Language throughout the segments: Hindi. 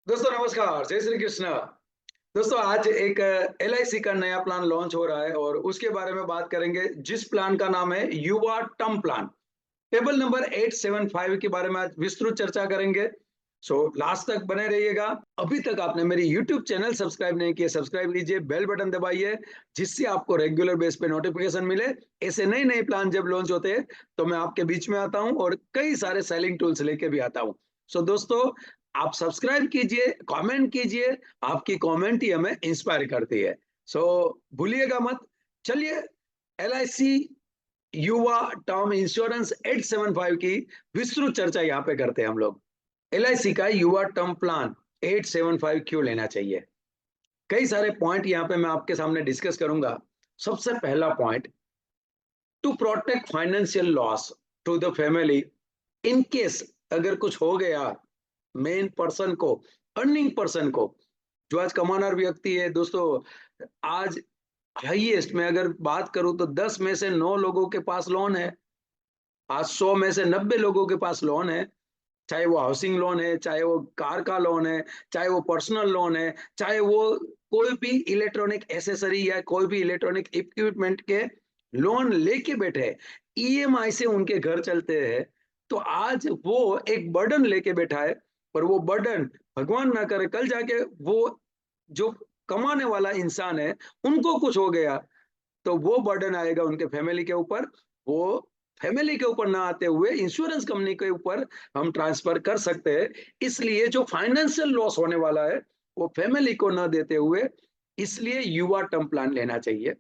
दोस्तों नमस्कार, जय श्री कृष्ण। दोस्तों आज एक एलआईसी का नया प्लान लॉन्च हो रहा है और उसके बारे में बात करेंगे जिस प्लान का नाम है युवा टर्म प्लान। टेबल नंबर 875 के बारे में आज विस्तृत चर्चा करेंगे। सो लास्ट तक बने रहिएगा। अभी तक आपने मेरी यूट्यूब चैनल सब्सक्राइब नहीं किया, सब्सक्राइब कीजिए, बेल बटन दबाइए जिससे आपको रेगुलर बेस पे नोटिफिकेशन मिले। ऐसे नए नए प्लान जब लॉन्च होते हैं तो मैं आपके बीच में आता हूं और कई सारे सेलिंग टूल्स लेके भी आता हूं। सो दोस्तों, आप सब्सक्राइब कीजिए, कमेंट कीजिए, आपकी कमेंट ही हमें इंस्पायर करती है। सो भूलिएगा मत। चलिए, एलआईसी युवा टर्म इंश्योरेंस 875 की विस्तृत चर्चा यहाँ पे करते हैं हम लोग। एलआईसी का युवा टर्म प्लान 875 क्यों लेना चाहिए? कई सारे पॉइंट यहाँ पे मैं आपके सामने डिस्कस करूंगा। सबसे पहला point, to protect financial loss to the family in case अगर कुछ हो गया मेन पर्सन को, अर्निंग पर्सन को, जो आज कमानार व्यक्ति है। दोस्तों आज हाईएस्ट में अगर बात करूं तो 10 में से 9 लोगों के पास लोन है। आज 100 में से 90 लोगों के पास लोन है। चाहे वो हाउसिंग लोन है, चाहे वो कार का लोन है, चाहे वो पर्सनल लोन है, चाहे वो कोई भी इलेक्ट्रॉनिक एसेसरी या कोई भी इलेक्ट्रॉनिक इक्विपमेंट के लोन लेके बैठे, ईएमआई से उनके घर चलते हैं। तो आज वो एक बर्डन लेके बैठा है। और वो बर्डन, भगवान ना करे कल जाके वो जो कमाने वाला इंसान है उनको कुछ हो गया तो वो बर्डन आएगा उनके फैमिली के ऊपर। वो फैमिली के ऊपर ना आते हुए इंश्योरेंस कंपनी के ऊपर हम ट्रांसफर कर सकते हैं। इसलिए जो फाइनेंशियल लॉस होने वाला है वो फैमिली को ना देते हुए, इसलिए युवा टर्म प्लान लेना चाहिए।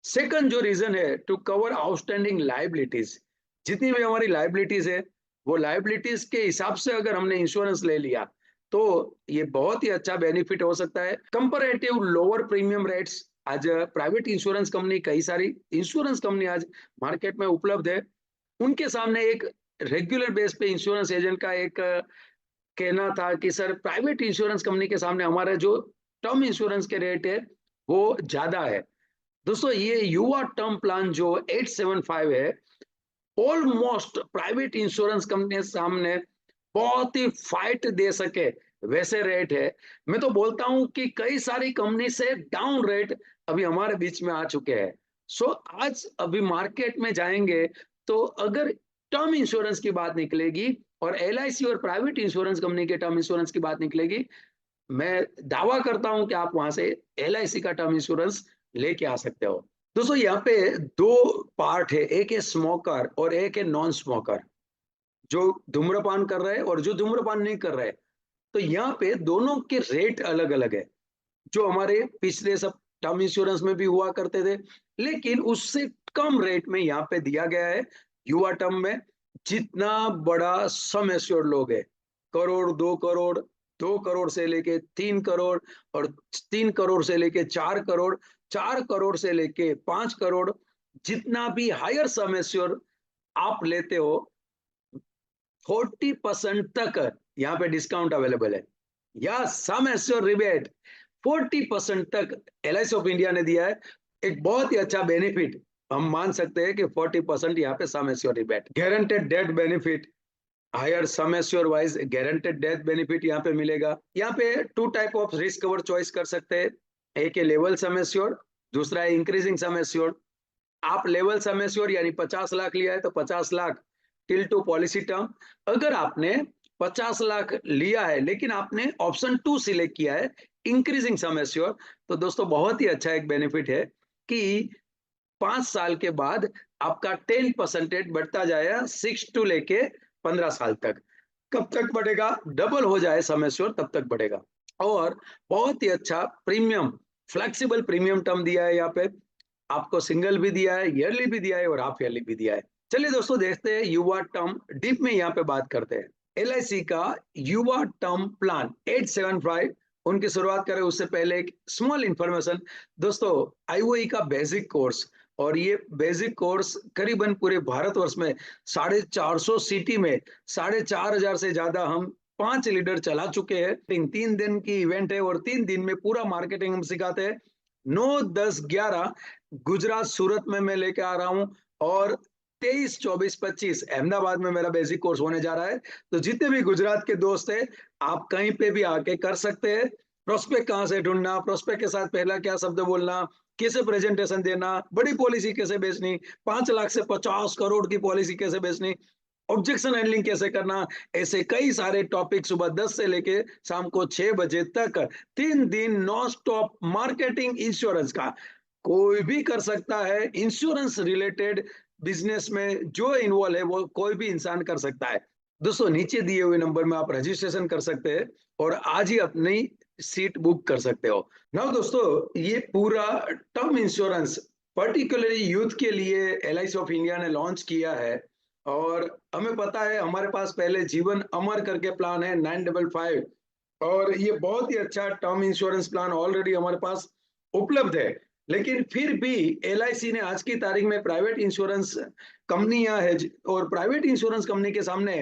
सेकंड जो रीजन है, टू कवर आउटस्टैंडिंग लाइबिलिटीज। जितनी भी हमारी लाइबिलिटीज है वो लाइबिलिटीज के हिसाब से अगर हमने इंश्योरेंस ले लिया तो ये बहुत ही अच्छा बेनिफिट हो सकता है। Comparative lower premium rates. आज प्राइवेट इंश्योरेंस कंपनी, कई सारी इंश्योरेंस कंपनी आज मार्केट में उपलब्ध है। उनके सामने एक रेगुलर बेस पे इंश्योरेंस एजेंट का एक कहना था कि सर प्राइवेट इंश्योरेंस कंपनी के सामने हमारे जो टर्म इंश्योरेंस के रेट है वो ज्यादा है। दोस्तों ये युवा टर्म प्लान जो 875 है, ऑलमोस्ट प्राइवेट इंश्योरेंस कंपनी के सामने बहुत ही फाइट दे सके वैसे रेट है। मैं तो बोलता हूं कि कई सारी कंपनी से डाउन रेट अभी हमारे बीच में आ चुके हैं। सो आज अभी मार्केट में जाएंगे तो अगर टर्म इंश्योरेंस की बात निकलेगी और एलआईसी और प्राइवेट इंश्योरेंस कंपनी के टर्म इंश्योरेंस की बात निकलेगी, मैं दावा करता हूं कि आप वहां से एलआईसी का टर्म इंश्योरेंस लेके आ सकते हो। दोस्तों यहाँ पे दो पार्ट है, एक है स्मोकर और एक है नॉन स्मोकर। जो धूम्रपान कर रहे हैं और जो धूम्रपान नहीं कर रहे हैं, तो यहाँ पे दोनों के रेट अलग अलग है। जो हमारे पिछले सब टर्म इंश्योरेंस में भी हुआ करते थे, लेकिन उससे कम रेट में यहाँ पे दिया गया है युवा टर्म में। जितना बड़ा सम एश्योर्ड लोग है, करोड़, 2 करोड़, 2 करोड़ से लेके 3 करोड़, और 3 करोड़ से लेके 4 करोड़, 4 करोड़ से लेके 5 करोड़, जितना भी हायर सम एश्योर्ड आप लेते हो, 40% तक यहाँ पे डिस्काउंट अवेलेबल है। या सम एश्योर रिबेट 40% तक एलआईसी ऑफ इंडिया ने दिया है। एक बहुत ही अच्छा बेनिफिट हम मान सकते हैं कि 40% यहाँ पे sum assure rebate, guaranteed death benefit, higher sum assure wise guaranteed death benefit यहाँ पे मिलेगा। यहाँ पे two type of risk cover choice कर सकते हैं। एक है लेवल सम एश्योर, दूसरा है इंक्रीजिंग सम एश्योर। आप लेवल सम एश्योर यानी 50 लाख लिया है तो 50 lakh till two policy term. अगर आपने 50 लाख लिया है लेकिन आपने ऑप्शन 2 सिलेक्ट किया है, इंक्रीजिंग सम एश्योर, तो दोस्तों बहुत ही अच्छा एक बेनिफिट है कि 5 साल के बाद आपका 10% बढ़ता जाएगा, 6 टू लेके 15 साल तक। कब तक बढ़ेगा? डबल हो जाए सम एश्योर तब तक बढ़ेगा। और बहुत ही अच्छा प्रीमियम, फ्लेक्सिबल प्रीमियम टर्म दिया है यहाँ पे। आपको सिंगल भी दिया है, ईयरली भी दिया है और हाफ ईयरली भी दिया है। चलिए दोस्तों देखते हैं युवा टर्म, डीप में यहाँ पे बात करते हैं। एलआईसी का युवा टर्म प्लान 875, उनकी शुरुआत करें उससे पहले एक स्मॉल इंफॉर्मेशन। दोस्तों आईओई का बेसिक कोर्स, और ये बेसिक कोर्स करीबन पूरे भारतवर्ष में 450 सिटी में 4,500 से ज्यादा हम 5 लीडर चला चुके हैं। 3 दिन की इवेंट है और 3 दिन में पूरा मार्केटिंग हम सिखाते हैं। 9, 10, 11 गुजरात सूरत में मैं लेके आ रहा हूँ और 23, 24, 25 अहमदाबाद में मेरा बेसिक कोर्स होने जा रहा है। तो जितने भी गुजरात के दोस्त हैं, आप कहीं पे भी आके कर सकते हैं। प्रोस्पेक्ट कहाँ से ढूँढना, प्रोस्पेक्ट के साथ पहला क्या शब्द बोलना, कैसे प्रेजेंटेशन देना, बड़ी पॉलिसी कैसे बेचनी, 5 लाख से 50 करोड़ की पॉलिसी कैसे बेचनी, ऑब्जेक्शन हैंडलिंग कैसे करना, ऐसे कई सारे टॉपिक सुबह 10 से लेके शाम को 6 बजे तक 3 दिन नॉन स्टॉप मार्केटिंग इंश्योरेंस का। कोई भी कर सकता है, इंश्योरेंस रिलेटेड बिजनेस में जो इन्वॉल्व है वो कोई भी इंसान कर सकता है। दोस्तों नीचे दिए हुए नंबर में आप रजिस्ट्रेशन कर सकते हैं और आज ही अपनी सीट बुक कर सकते हो। नाउ दोस्तों, ये पूरा टर्म इंश्योरेंस पर्टिकुलरली यूथ के लिए एलआईसी ऑफ इंडिया ने लॉन्च किया है और हमें पता है हमारे पास पहले जीवन अमर करके प्लान है 955 और ये बहुत ही अच्छा टर्म इंश्योरेंस प्लान ऑलरेडी हमारे पास उपलब्ध है। लेकिन फिर भी एलआईसी ने आज की तारीख में प्राइवेट इंश्योरेंस कंपनियां है और प्राइवेट इंश्योरेंस कंपनी के सामने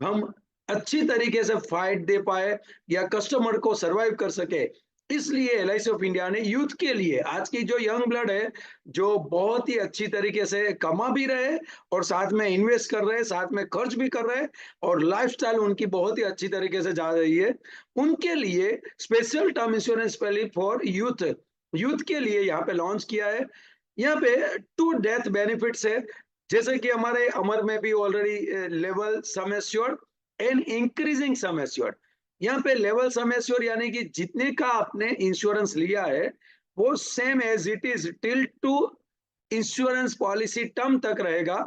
हम अच्छी तरीके से फाइट दे पाए या कस्टमर को सरवाइव कर सके, इसलिए एलआईसी ऑफ इंडिया ने यूथ के लिए आज की जो यंग ब्लड है, जो बहुत ही अच्छी तरीके से कमा भी रहे और साथ में इन्वेस्ट कर रहे हैं, साथ में खर्च भी कर रहे हैं और लाइफस्टाइल उनकी बहुत ही अच्छी तरीके से जा रही है, उनके लिए special term insurance policy for youth youth के लिए यहाँ पे लॉन्च किया है। यहाँ पे 2 डेथ बेनिफिट्स है, जैसे कि हमारे अमर में भी already level sum assured and increasing sum assured. यहाँ पे लेवल सम एश्योर्ड यानी कि जितने का आपने इंश्योरेंस लिया है वो same as it is till to insurance policy term तक रहेगा,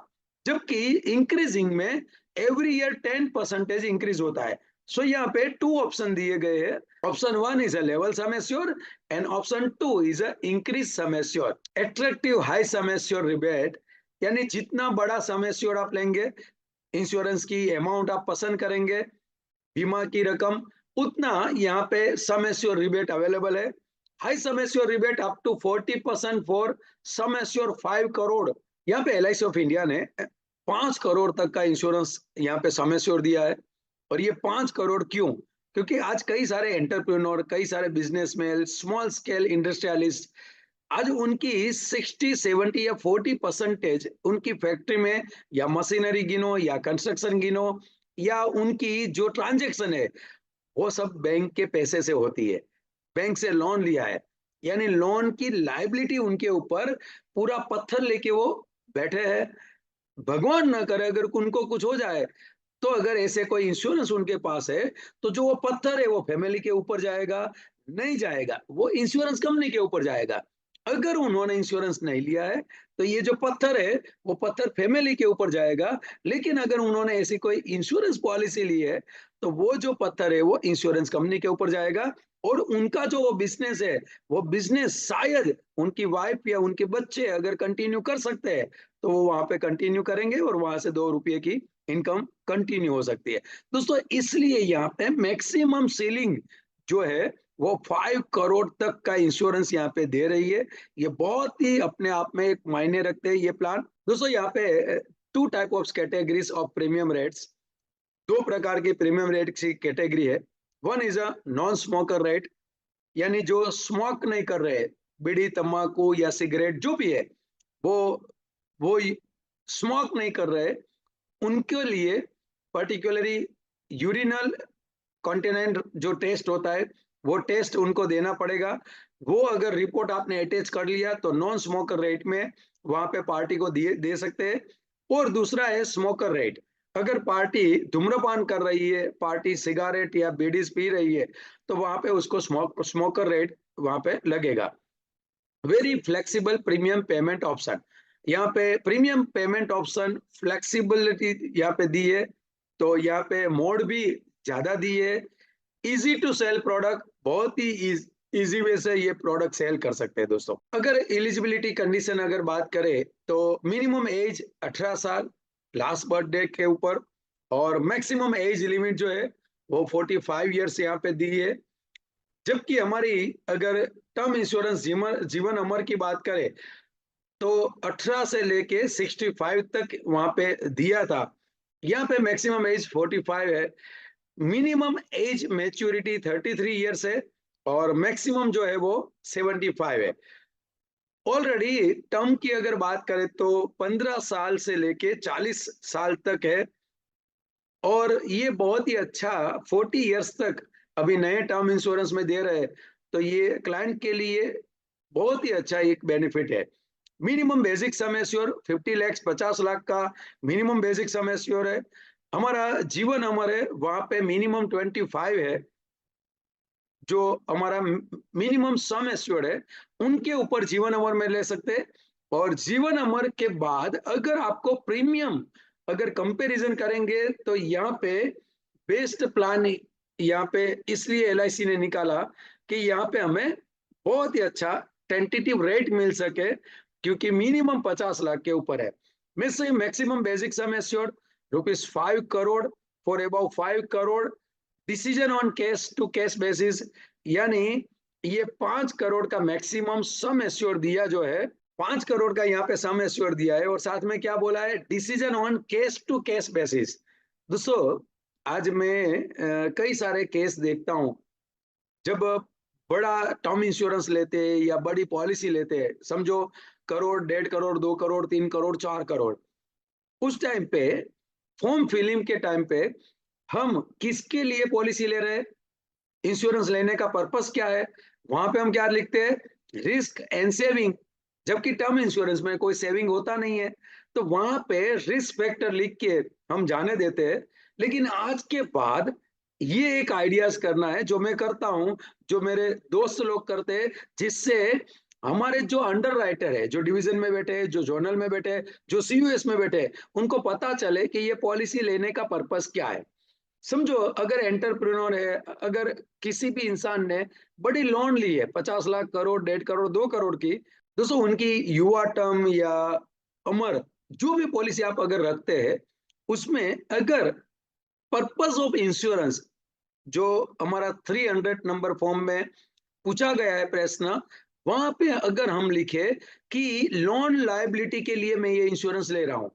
जबकि इंक्रीजिंग में एवरी ईयर 10% इंक्रीज होता है। सो यहाँ पे 2 ऑप्शन दिए गए हैं। Option 1 is a level sum assured and option 2 is a increase sum assured. Attractive high sum assured rebate यानी जितना बड़ा सम एश्योर्ड आप लेंगे, इंश्योरेंस की अमाउंट आप पसंद करेंगे, बीमा की रकम, उतना यहाँ पे सम एश्योर्ड रिबेट अवेलेबल है। High sum assured rebate up to 40% for sum assured 5 crore. यहाँ पे एलआईसी ऑफ इंडिया ने 5 करोड़ तक का इंश्योरेंस यहाँ पे सम एश्योर्ड दिया है। और ये 5 करोड़ क्यों? क्योंकि आज कई सारे एंटरप्रेन्योर, कई सारे बिजनेसमैन, स्मॉल स्केल इंडस्ट्रियलिस्ट, आज उनकी 60, 70 या 40% उनकी फैक्ट्री में या मशीनरी गिनो या कंस्ट्रक्शन गिनो या उनकी जो ट्रांजैक्शन है वो सब बैंक के पैसे से होती है। बैंक से लोन लिया है, यानी लोन की लायबिलिटी उनके ऊपर पूरा पत्थर लेके वो बैठे हैं। भगवान ना करे अगर उनको कुछ हो जाए, तो अगर ऐसे कोई इंश्योरेंस उनके पास है, तो जो वो पत्थर है वो फैमिली के ऊपर जाएगा, नहीं जाएगा, वो इंश्योरेंस कंपनी के ऊपर जाएगा। अगर उन्होंने इंश्योरेंस नहीं लिया है, तो ये जो पत्थर है, वो पत्थर फैमिली के ऊपर जाएगा। लेकिन अगर उन्होंने ऐसी कोई इंश्योरेंस पॉलिसी ली है, तो वो जो पत्थर है, वो इंश्योरेंस कंपनी के ऊपर जाएगा और उनका जो वो बिज़नेस है, वो बिज़नेस शायद उनकी वाइफ या उनके बच्चे अगर कंटिन्यू कर सकते हैं, तो वो वहाँ पे कंटिन्यू करेंगे और वहाँ से 2 रुपये की इनकम कंटिन्यू हो सकती है। दोस्तों इसलिए यहाँ पे मैक्सिमम सीलिंग जो है वो 5 करोड़ तक का इंश्योरेंस यहाँ पे दे रही है। ये बहुत ही अपने आप में एक मायने रखते हैं ये प्लान। दोस्तों यहाँ पे 2 type of categories of premium rates, 2 प्रकार की प्रीमियम रेट की कैटेगरी है। One is a non smoker rate, यानी जो स्मोक नहीं कर रहे, बीड़ी, तंबाकू या सिगरेट जो भी है, वो वो स्मोक नहीं कर रहे, उनके लिए पर्टिकुलरली यूरिनल कॉन्टिनेंट जो टेस्ट होता है, वो टेस्ट उनको देना पड़ेगा। वो अगर रिपोर्ट आपने अटैच कर लिया तो नॉन स्मोकर रेट में वहां पे पार्टी को दे सकते हैं। और दूसरा है स्मोकर रेट, अगर पार्टी धूम्रपान कर रही है, पार्टी सिगारेट या बीडीज पी रही है, तो वहां पे उसको स्मोकर रेट वहां पे लगेगा। Very flexible premium payment option, यहाँ पे प्रीमियम पेमेंट ऑप्शन फ्लेक्सिबिलिटी यहाँ पे दी है, तो यहाँ पे मोड भी ज्यादा दी है। इजी टू सेल प्रोडक्ट, बहुत ही इजी वे से ये प्रोडक्ट सेल कर सकते हैं। दोस्तों अगर एलिजिबिलिटी कंडीशन अगर बात करें तो मिनिमम एज 18 साल लास्ट बर्थडे के ऊपर और मैक्सिमम एज लिमिट जो है वो 45 ईयर्स यहाँ पे दी है। जबकि हमारी अगर टर्म इंश्योरेंस जीवन अमर की बात करें तो 18 से लेके 65 तक वहां पे दिया था, यहाँ पे मैक्सिमम एज 45 है। मिनिमम एज मैच्योरिटी 33 ईयर्स है और मैक्सिमम जो है वो 75 है। ऑलरेडी टर्म की अगर बात करें तो 15 साल से लेके 40 साल तक है, और ये बहुत ही अच्छा 40 इयर्स तक अभी नए टर्म इंश्योरेंस में दे रहे हैं। तो ये क्लाइंट के लिए बहुत ही अच्छा एक बेनिफिट है। Minimum basic sum assure 50 lakh 50 lakh का मिनिमम बेसिक सम एश्योर है। हमारा जीवन अमर है, वहां पे मिनिमम 25 है जो हमारा मिनिमम सम एश्योर्ड है, उनके ऊपर जीवन अमर में ले सकते हैं। और जीवन अमर के बाद अगर आपको प्रीमियम अगर कंपैरिजन करेंगे तो यहाँ पे बेस्ट प्लान यहाँ पे इसलिए एलआईसी ने निकाला कि यहाँ पे हमें बहुत ही अच्छा टेंटेटिव रेट मिल सके, क्योंकि मिनिमम 50 लाख के ऊपर है। Maximum basic sum assured ₹5 crore for about 5 crore, decision on cash to cash basis, यानी ये 5 करोड़ का मैक्सिमम सम एश्योर दिया जो है, 5 करोड़ का यहाँ पे सम एश्योर दिया है, और साथ में क्या बोला है, decision on cash to cash basis. दोस्तों आज मैं कई सारे केस देखता हूँ, जब बड़ा टर्म इंश्योरेंस लेते हैं या बड़ी पॉलिसी लेते हैं, समझो करोड़ 1.5 करोड़ 2 करोड़ 3 करोड़ 4 करोड़, उस टाइम पे फॉर्म फिलिंग के टाइम पे हम किसके लिए पॉलिसी ले रहे हैं, इंश्योरेंस लेने का पर्पस क्या है, वहां पे हम क्या लिखते हैं, रिस्क एंड सेविंग। जबकि टर्म इंश्योरेंस में कोई सेविंग होता नहीं है, तो वहां पे रिस्क फैक्टर लिख के हम जाने देते हैं। लेकिन आज के बाद ये एक आइडियाज करना है जो मैं करता हूं, जो मेरे दोस्त लोग करते हैं, जिससे हमारे जो अंडर राइटर है, जो डिवीजन में बैठे हैं, जो जोनल में बैठे हैं, जो सीयूएस में बैठे हैं, उनको पता चले कि ये पॉलिसी लेने का पर्पस क्या है। समझो अगर एंटरप्रेन्योर है, अगर किसी भी इंसान ने बड़ी लोन ली है 50 लाख करोड़ 1.5 करोड़ 2 करोड़ की, दोस्तों उनकी युवा टर्म या अमर जो भी पॉलिसी आप अगर रखते हैं, उसमें अगर पर्पस ऑफ इंश्योरेंस जो हमारा 300 नंबर फॉर्म में पूछा गया है प्रश्न, वहां पे अगर हम लिखे कि लोन लायबिलिटी के लिए मैं ये इंश्योरेंस ले रहा हूं,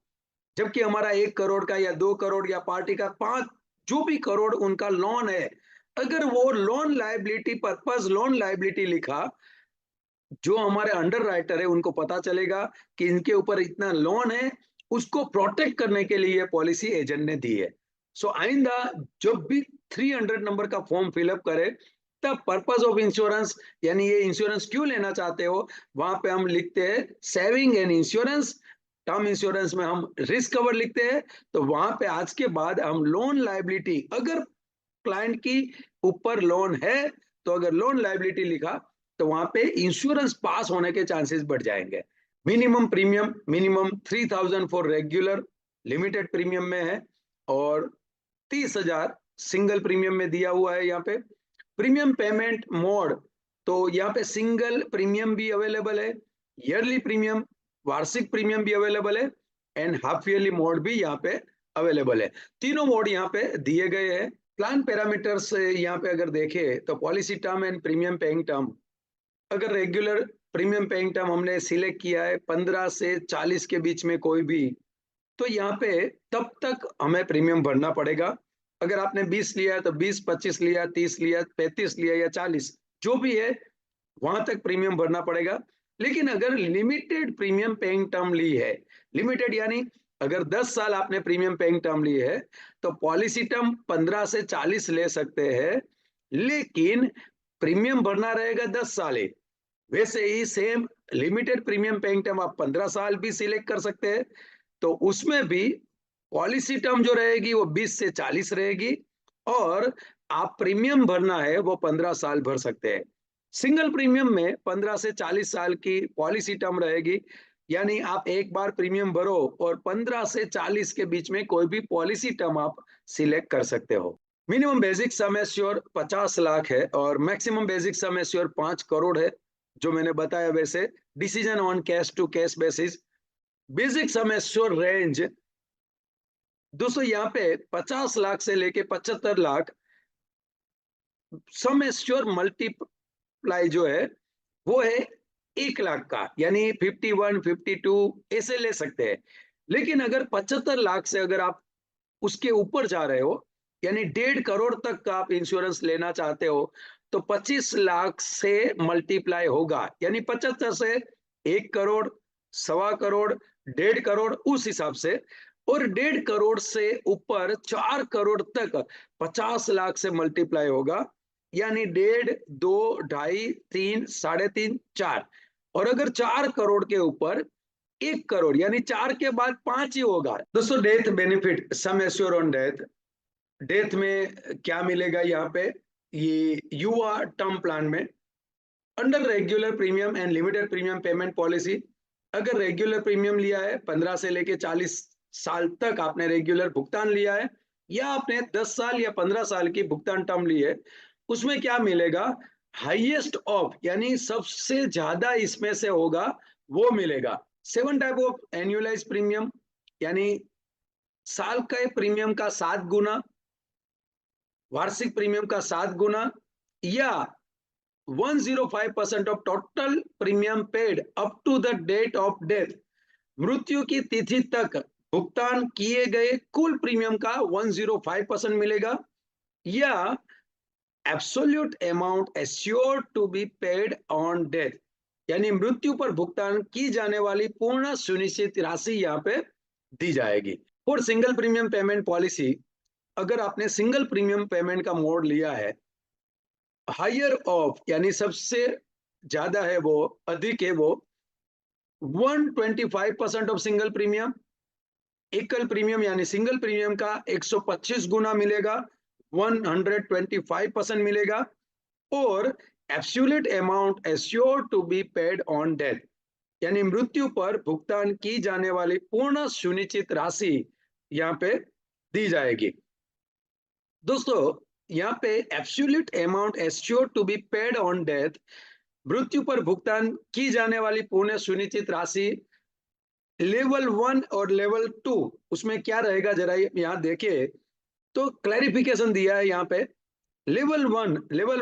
जबकि हमारा 1 करोड़ का या 2 करोड़ या पार्टी का 5 जो भी करोड़ उनका लोन है, अगर वो loan liability purpose loan liability लिखा, जो हमारे अंडर राइटर है उनको पता चलेगा कि इनके ऊपर इतना लोन है, उसको प्रोटेक्ट करने के लिए पॉलिसी एजेंट ने दी है। सो आइंदा जब भी 300 नंबर का फॉर्म फिलअप करे, तब पर्पस ऑफ इंश्योरेंस यानी ये इंश्योरेंस क्यों लेना चाहते हो, वहां पे हम लिखते हैं saving and insurance. Term insurance में हम रिस्क कवर लिखते हैं, तो वहां पे आज के बाद हम लोन लायबिलिटी, अगर क्लाइंट की ऊपर लोन है तो अगर लोन लायबिलिटी लिखा तो वहां पे इंश्योरेंस पास होने के चांसेस बढ़ जाएंगे। Minimum 3000 for regular, limited premium में है, और 30,000 सिंगल प्रीमियम में दिया हुआ है। यहाँ पे प्रीमियम पेमेंट मोड, तो यहाँ पे सिंगल प्रीमियम भी अवेलेबल है, ईयरली प्रीमियम वार्षिक प्रीमियम भी अवेलेबल है, एंड हाफ ईयरली मोड भी यहाँ पे अवेलेबल है। तीनों मोड यहाँ पे दिए गए हैं। प्लान पैरामीटर्स यहाँ पे अगर देखे तो policy term and premium paying term, अगर रेगुलर प्रीमियम पेइंग टर्म हमने सिलेक्ट किया है 15 से 40 के बीच में कोई भी, तो यहाँ पे तब तक हमें प्रीमियम भरना पड़ेगा। अगर आपने 20 लिया तो 20, 25 लिया, 30 लिया, 35 लिया या 40 जो भी है, वहां तक प्रीमियम भरना पड़ेगा। लेकिन अगर लिमिटेड प्रीमियम पेइंग टर्म ली है, लिमिटेड यानी अगर 10 साल आपने प्रीमियम पेइंग टर्म ली है, तो पॉलिसी टर्म 15 से 40 ले सकते हैं, लेकिन प्रीमियम भरना रहेगा 10 साल ही। वैसे ही same limited premium paying term आप 15 साल भी सिलेक्ट कर सकते हैं, तो उसमें भी पॉलिसी टर्म जो रहेगी वो 20 से 40 रहेगी, और आप प्रीमियम भरना है वो 15 साल भर सकते हैं। सिंगल प्रीमियम में 15 से 40 साल की पॉलिसी टर्म रहेगी, यानी आप एक बार प्रीमियम भरो और 15 से 40 के बीच में कोई भी पॉलिसी टर्म आप सिलेक्ट कर सकते हो। Minimum basic sum assure 50 lakh है, और maximum basic sum assure 5 crore है, जो मैंने बताया वैसे, decision on cash to cash basis. Basic sum assure range दोस्तों यहाँ पे 50 लाख से लेके 75 लाख, सम एश्योर मल्टीप्लाई जो है वो है 1 लाख का, यानी 51, 52 ऐसे ले सकते हैं। लेकिन अगर 75 लाख से अगर आप उसके ऊपर जा रहे हो, यानी 1.5 करोड़ तक का आप इंश्योरेंस लेना चाहते हो, तो 25 लाख से मल्टीप्लाई होगा, यानी 75 से 1 करोड़, 1.25 करोड़, 1.5 करोड़ उस हिसाब से, और 1.5 करोड़ से ऊपर 4 करोड़ तक 50 लाख से मल्टीप्लाई होगा, यानी 1.5, 2, 2.5, 3, 3.5, 4, और अगर 4 करोड़ के ऊपर 1 करोड़, यानी 4 के बाद 5 ही होगा। दोस्तों death benefit, sum assure on death, death में क्या मिलेगा यहाँ पे, ये युवा टर्म प्लान में under regular premium and limited premium payment policy, अगर रेगुलर प्रीमियम लिया है 15 से लेके 40 साल तक आपने रेगुलर भुगतान लिया है, या आपने 10 साल या 15 साल की भुगतान टर्म ली है, उसमें क्या मिलेगा, हाईएस्ट ऑफ, यानी सबसे ज्यादा इसमें से होगा वो मिलेगा। 7 टाइप ऑफ एनुअलाइज प्रीमियम, यानी साल का प्रीमियम का 7 गुना, वार्षिक प्रीमियम का 7 गुना, या 105% of total premium paid up to the date of death, मृत्यु की तिथि तक भुगतान किए गए कुल प्रीमियम का 105% मिलेगा, या absolute amount assured to be paid on death, यानी मृत्यु पर भुगतान की जाने वाली पूर्ण सुनिश्चित राशि यहाँ पे दी जाएगी। For single premium payment policy, अगर आपने सिंगल प्रीमियम पेमेंट का मोड लिया है, हायर ऑफ, यानी सबसे ज्यादा है वो, अधिक है वो, 125% ऑफ सिंगल प्रीमियम, एकल प्रीमियम यानी सिंगल प्रीमियम का 125 गुना मिलेगा, 125% मिलेगा, और absolute amount assured to be paid on death, यानी मृत्यु पर भुगतान की जाने वाली पूर्ण सुनिश्चित राशि यहाँ पे दी जाएगी। दोस्तों यहाँ पे absolute amount assured to be paid on death, मृत्यु पर भुगतान की जाने वाली पूर्ण सुनिश्चित राशि, लेवल 1 और लेवल 2, उसमें क्या रहेगा जरा यहाँ देखिए, तो क्लैरिफिकेशन दिया है यहाँ पे। लेवल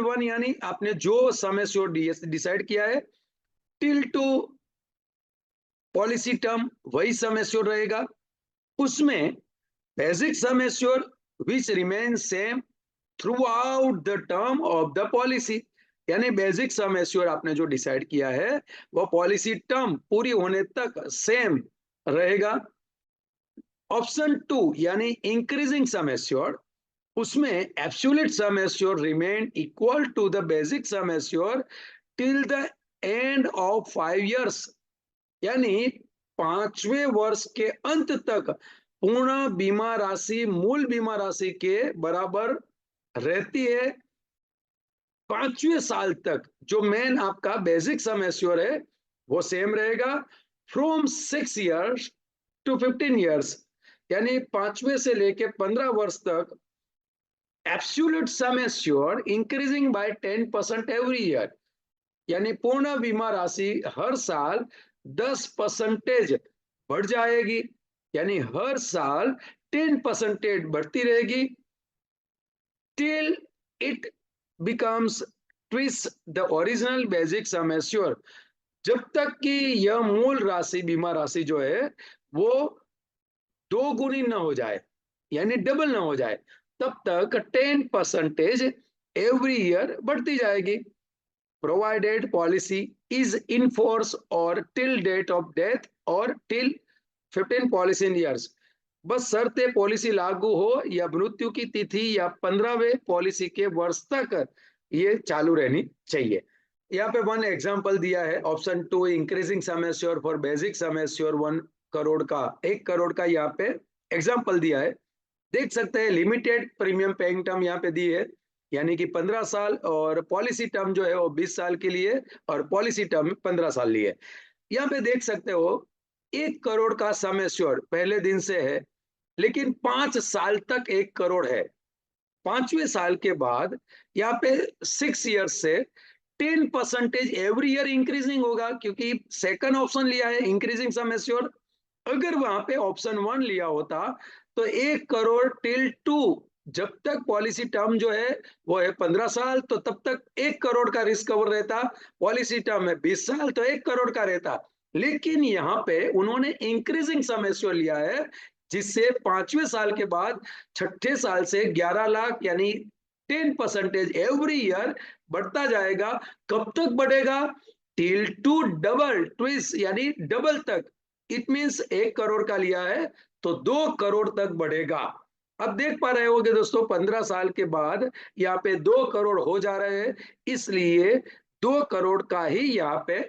वन यानी आपने जो सम एश्योर्ड डिसाइड किया है टिल टू पॉलिसी टर्म, वही सम एश्योर्ड रहेगा। उसमें basic sum assured which remain same through out the term of the policy, यानी बेसिक सम एश्योर्ड आपने जो डिसाइड किया है वो पॉलिसी टर्म पूरी होने तक सेम रहेगा। ऑप्शन 2 यानी इंक्रीजिंग सम एश्योर्ड, उसमें absolute sum assured remain equal to the basic sum assured till the end of 5 years, यानी 5वें वर्ष के अंत तक पूर्ण बीमा राशि मूल बीमा राशि के बराबर रहती है। 5वें साल तक जो मेन आपका बेसिक सम एश्योर्ड है वो सेम रहेगा। फ्रॉम 6 years to 15 years, यानी 5वें से लेके 15 वर्ष तक absolute sum assured increasing by 10% every year, यानी पूर्ण बीमा राशि हर साल 10% बढ़ जाएगी, यानी हर साल 10% बढ़ती रहेगी till it becomes twice the original basic sum assured, जब तक कि यह मूल राशि बीमा राशि जो है वो 2 गुनी न हो जाए, यानी डबल ना हो जाए, तब तक 10% एवरी ईयर बढ़ती जाएगी। Provided policy is in force और टिल डेट ऑफ डेथ और टिल 15 पॉलिसी ईयर्स, बस शर्ते पॉलिसी लागू हो या मृत्यु की तिथि या 15वें पॉलिसी के वर्ष तक ये चालू रहनी चाहिए। यहाँ पे 1 एग्जांपल दिया है, option 2 increasing sum assured for basic sum assured 1 crore का यहाँ पे एग्जांपल दिया है। देख सकते हैं लिमिटेड प्रीमियम पेइंग टर्म यहाँ पे दी है, यानी कि 15 साल, और पॉलिसी टर्म जो है वो 20 साल के लिए, और पॉलिसी टर्म 15 साल लिए। यहाँ पे देख सकते हो 1 करोड़ का सम एश्योर्ड पहले दिन से है, लेकिन 5 साल तक 1 करोड़ है। 5वें साल के बाद यहाँ पे 6 years से 10% एवरी ईयर इंक्रीजिंग होगा, क्योंकि सेकंड ऑप्शन लिया है इंक्रीजिंग सम एश्योर्ड। अगर वहां पे ऑप्शन 1 लिया होता तो 1 करोड़ टिल 2, जब तक पॉलिसी टर्म जो है वो है 15 साल, तो तब तक 1 करोड़ का रिस्क कवर रहता। पॉलिसी टर्म है 20 साल, तो 1 करोड़ का रहता। लेकिन यहाँ पे उन्होंने इंक्रीजिंग सम एश्योर्ड लिया है, जिससे 5वें साल के बाद 6ठे साल से 11 लाख, यानी 10% एवरी ईयर बढ़ता जाएगा। कब तक बढ़ेगा? टिल टू डबल ट्विस्ट यानी डबल तक, इट मीन्स 1 करोड़ का लिया है तो 2 करोड़ तक बढ़ेगा। अब देख पा रहे होगे दोस्तों 15 साल के बाद यहाँ पे 2 करोड़ हो जा रहे हैं, इसलिए 2 करोड़ का ही यहाँ पे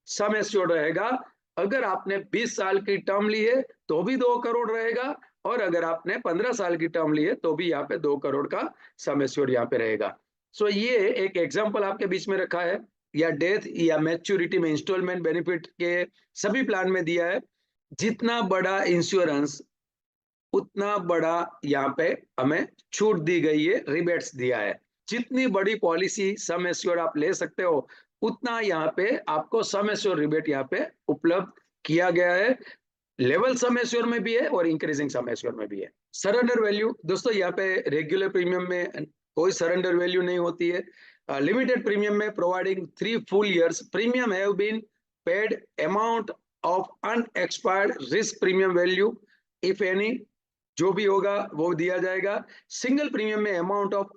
सम एश्योर्ड रहेगा। अगर आपने 20 साल की टर्म ली है तो भी 2 करोड़ रहेगा, और अगर आपने 15 साल की टर्म ली है तो भी यहाँ पे 2 करोड़ का सम एश्योर्ड यहाँ पे रहेगा। सो ये एक एग्जाम्पल आपके बीच में रखा है, या डेथ या मैच्योरिटी में इंस्टॉलमेंट बेनिफिट के सभी प्लान में दिया है। जितना बड़ा इंश्योरेंस उतना बड़ा यहाँ पे हमें छूट दी गई है, रिबेट्स दिया है। जितनी बड़ी पॉलिसी सम एश्योर्ड आप ले सकते हो, उतना यहाँ पे आपको सम एश्योर्ड रिबेट यहाँ पे उपलब्ध किया गया है। लेवल सम एश्योर्ड में भी है और इंक्रीजिंग सम एश्योर्ड में भी है। सरेंडर वैल्यू दोस्तों यहाँ पे रेगुलर प्रीमियम में कोई सरेंडर वैल्यू नहीं होती है। लिमिटेड प्रीमियम में providing 3 full years premium have been paid amount of unexpired risk premium value if any, जो भी होगा वो दिया जाएगा। सिंगल प्रीमियम में amount of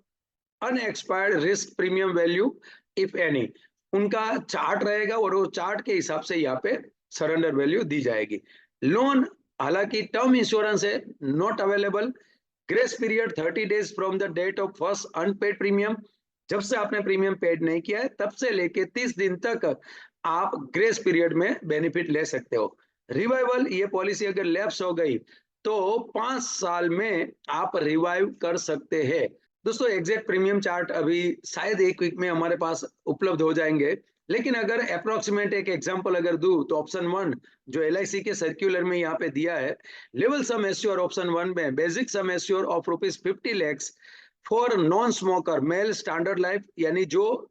unexpired risk premium value if any, उनका चार्ट रहेगा और वो चार्ट के हिसाब से यहाँ पे सरेंडर वैल्यू दी जाएगी। लोन हालांकि टर्म इंश्योरेंस है, not available. Grace period 30 days from the date of first unpaid premium, जब से आपने प्रीमियम पेड नहीं किया है तब से लेके 30 दिन तक आप ग्रेस पीरियड में बेनिफिट ले सकते हो। रिवाइवल, ये पॉलिसी अगर लैप्स हो गई तो 5 साल में आप रिवाइव कर सकते हैं। दोस्तों एग्जैक्ट प्रीमियम चार्ट अभी शायद 1 वीक में हमारे पास उपलब्ध हो जाएंगे, लेकिन अगर अप्रोक्सीमेट एक एग्जांपल अगर दूं तो ऑप्शन 1 जो LIC के सर्कुलर में यहाँ पे दिया है, लेवल सम एश्योर ऑप्शन 1 में basic sum assure of ₹50 lakhs for non smoker male standard life, यानी जो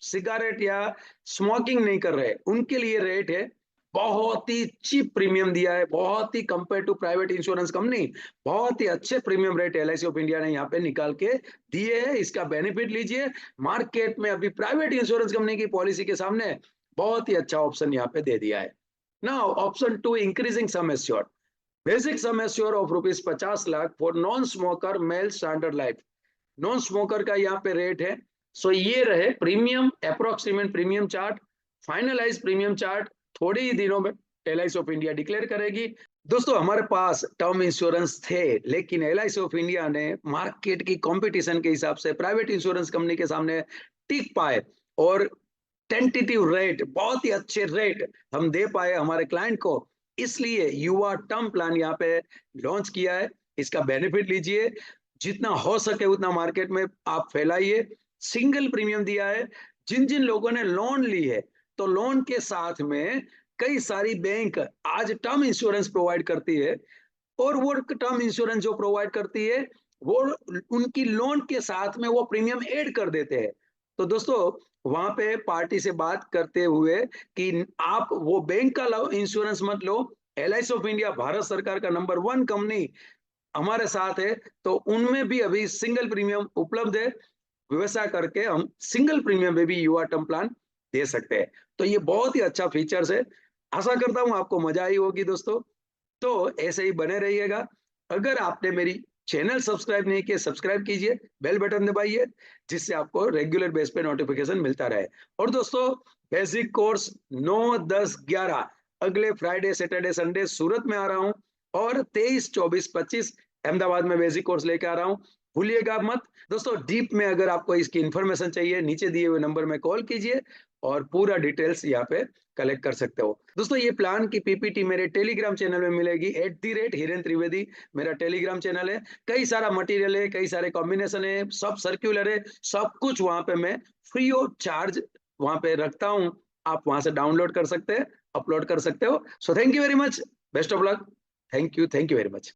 सिगरेट या स्मोकिंग नहीं कर रहे उनके लिए रेट है। बहुत ही चीप प्रीमियम दिया है, बहुत ही compare to private insurance company, बहुत ही अच्छे premium rate LIC of India ने यहाँ पे निकाल के दिए हैं। इसका बेनिफिट लीजिए। मार्केट में अभी प्राइवेट इंश्योरेंस कंपनी की पॉलिसी के सामने बहुत ही अच्छा ऑप्शन यहाँ पे दे दिया है। Now option 2 increasing sum assured, basic sum assured of ₹50 lakh for non smoker male standard life. Non smoker का यहाँ पे रेट है। सो ये रहे premium approximate premium chart, finalize premium chart थोड़े ही दिनों में LIC ऑफ इंडिया डिक्लेयर करेगी। दोस्तों हमारे पास टर्म इंश्योरेंस थे, लेकिन LIC ऑफ इंडिया ने मार्केट की कंपटीशन के हिसाब से प्राइवेट इंश्योरेंस कंपनी के सामने टिक पाए और टेंटेटिव रेट, बहुत ही अच्छे रेट हम दे पाए हमारे क्लाइंट को, इसलिए युवा टर्म प्लान यहाँ पे लॉन्च किया है। इसका बेनिफिट लीजिए, जितना हो सके उतना मार्केट में आप फैलाइए। सिंगल प्रीमियम दिया है। जिन जिन लोगों ने लोन ली है तो लोन के साथ में कई सारी बैंक आज टर्म इंश्योरेंस प्रोवाइड करती है, और वो टर्म इंश्योरेंस जो प्रोवाइड करती है वो उनकी लोन के साथ में वो प्रीमियम ऐड कर देते हैं। तो दोस्तों वहां पे पार्टी से बात करते हुए कि आप वो बैंक का इंश्योरेंस मत लो, LIC ऑफ इंडिया भारत सरकार का नंबर 1 कंपनी हमारे साथ है, तो उनमें भी अभी सिंगल प्रीमियम उपलब्ध है। व्यवसाय करके हम सिंगल प्रीमियम में भी युवा टर्म प्लान दे सकते हैं। तो ये बहुत ही अच्छा फीचर्स है। आशा करता हूं आपको मजा आई होगी दोस्तों। तो ऐसे ही बने रहिएगा। अगर आपने मेरी चैनल सब्सक्राइब नहीं किया, सब्सक्राइब कीजिए, बेल बटन दबाइए, जिससे आपको रेगुलर बेस पे नोटिफिकेशन मिलता रहे। और दोस्तों बेसिक कोर्स 9, 10, 11 अगले फ्राइडे, सैटरडे, संडे सूरत में आ रहा हूँ, और 23, 24, 25 अहमदाबाद में बेसिक कोर्स लेकर आ रहा हूँ। भूलिएगा मत दोस्तों। डीप में अगर आपको इसकी इंफॉर्मेशन चाहिए, नीचे दिए हुए नंबर में कॉल कीजिए और पूरा डिटेल्स यहाँ पे कलेक्ट कर सकते हो। दोस्तों ये प्लान की PPT मेरे टेलीग्राम चैनल में मिलेगी, @हिरेन त्रिवेदी मेरा टेलीग्राम चैनल है। कई सारा मटेरियल है, कई सारे कॉम्बिनेशन है, सब सर्क्यूलर है, सब कुछ वहां पे मैं फ्री ऑफ चार्ज वहां पे रखता हूँ। आप वहां से डाउनलोड कर सकते हैं, अपलोड कर सकते हो। So thank you very much, best of luck, thank you very much.